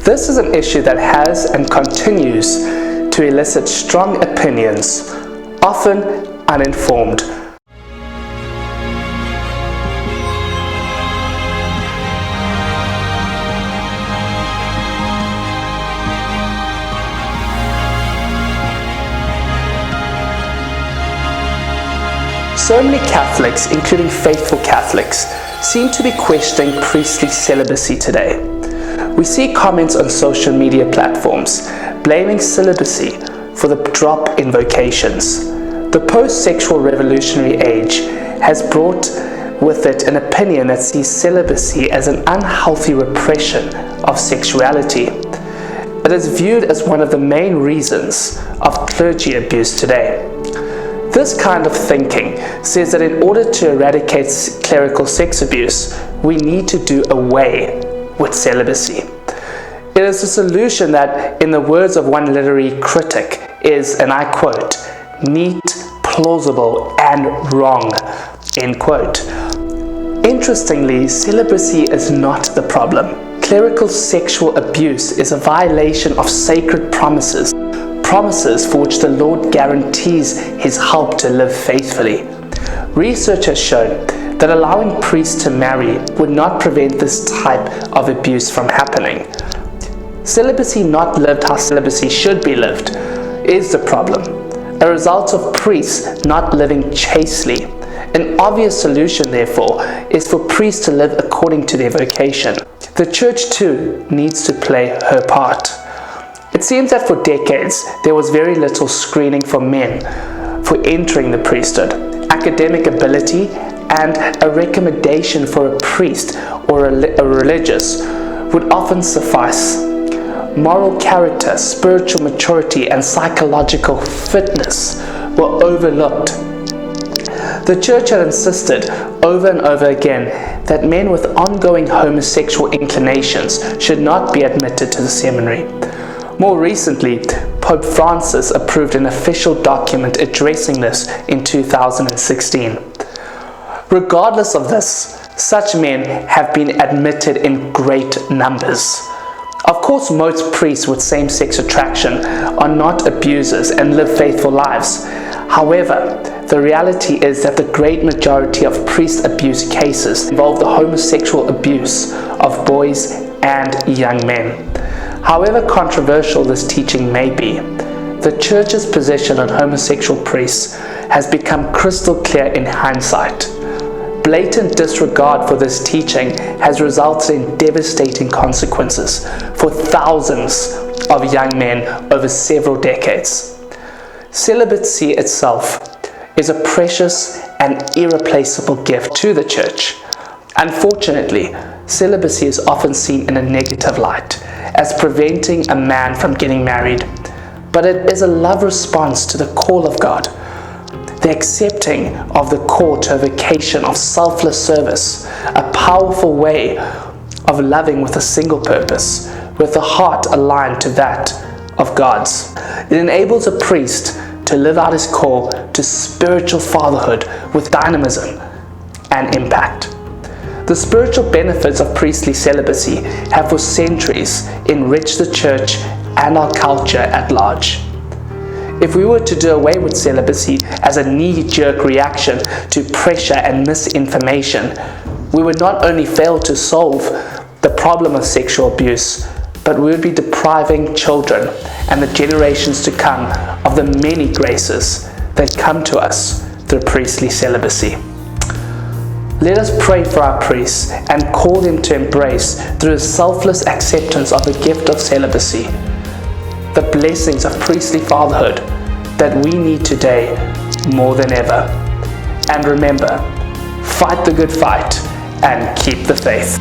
This is an issue that has and continues to elicit strong opinions, often uninformed. So many Catholics, including faithful Catholics, seem to be questioning priestly celibacy today. We see comments on social media platforms blaming celibacy for the drop in vocations. The post-sexual revolutionary age has brought with it an opinion that sees celibacy as an unhealthy repression of sexuality. It is viewed as one of the main reasons of clergy abuse today. This kind of thinking says that in order to eradicate clerical sex abuse, we need to do away with celibacy. It is a solution that, in the words of one literary critic, is, and I quote, neat, plausible, and wrong, end quote. Interestingly, celibacy is not the problem. Clerical sexual abuse is a violation of sacred promises for which the Lord guarantees His help to live faithfully. Research has shown that allowing priests to marry would not prevent this type of abuse from happening. Celibacy not lived how celibacy should be lived is the problem, a result of priests not living chastely. An obvious solution, therefore, is for priests to live according to their vocation. The Church, too, needs to play her part. It seems that for decades, there was very little screening for men for entering the priesthood. Academic ability and a recommendation for a priest or a religious would often suffice. Moral character, spiritual maturity, and psychological fitness were overlooked. The Church had insisted over and over again that men with ongoing homosexual inclinations should not be admitted to the seminary. More recently, Pope Francis approved an official document addressing this in 2016. Regardless of this, such men have been admitted in great numbers. Of course, most priests with same-sex attraction are not abusers and live faithful lives. However, the reality is that the great majority of priest abuse cases involve the homosexual abuse of boys and young men. However controversial this teaching may be, the Church's position on homosexual priests has become crystal clear in hindsight. Blatant disregard for this teaching has resulted in devastating consequences for thousands of young men over several decades. Celibacy itself is a precious and irreplaceable gift to the Church. Unfortunately, celibacy is often seen in a negative light, as preventing a man from getting married, but it is a love response to the call of God, the accepting of the call to a vocation of selfless service, a powerful way of loving with a single purpose, with a heart aligned to that of God's. It enables a priest to live out his call to spiritual fatherhood with dynamism and impact. The spiritual benefits of priestly celibacy have for centuries enriched the Church and our culture at large. If we were to do away with celibacy as a knee-jerk reaction to pressure and misinformation, we would not only fail to solve the problem of sexual abuse, but we would be depriving children and the generations to come of the many graces that come to us through priestly celibacy. Let us pray for our priests and call them to embrace, through a selfless acceptance of the gift of celibacy, the blessings of priestly fatherhood that we need today more than ever. And remember, fight the good fight and keep the faith.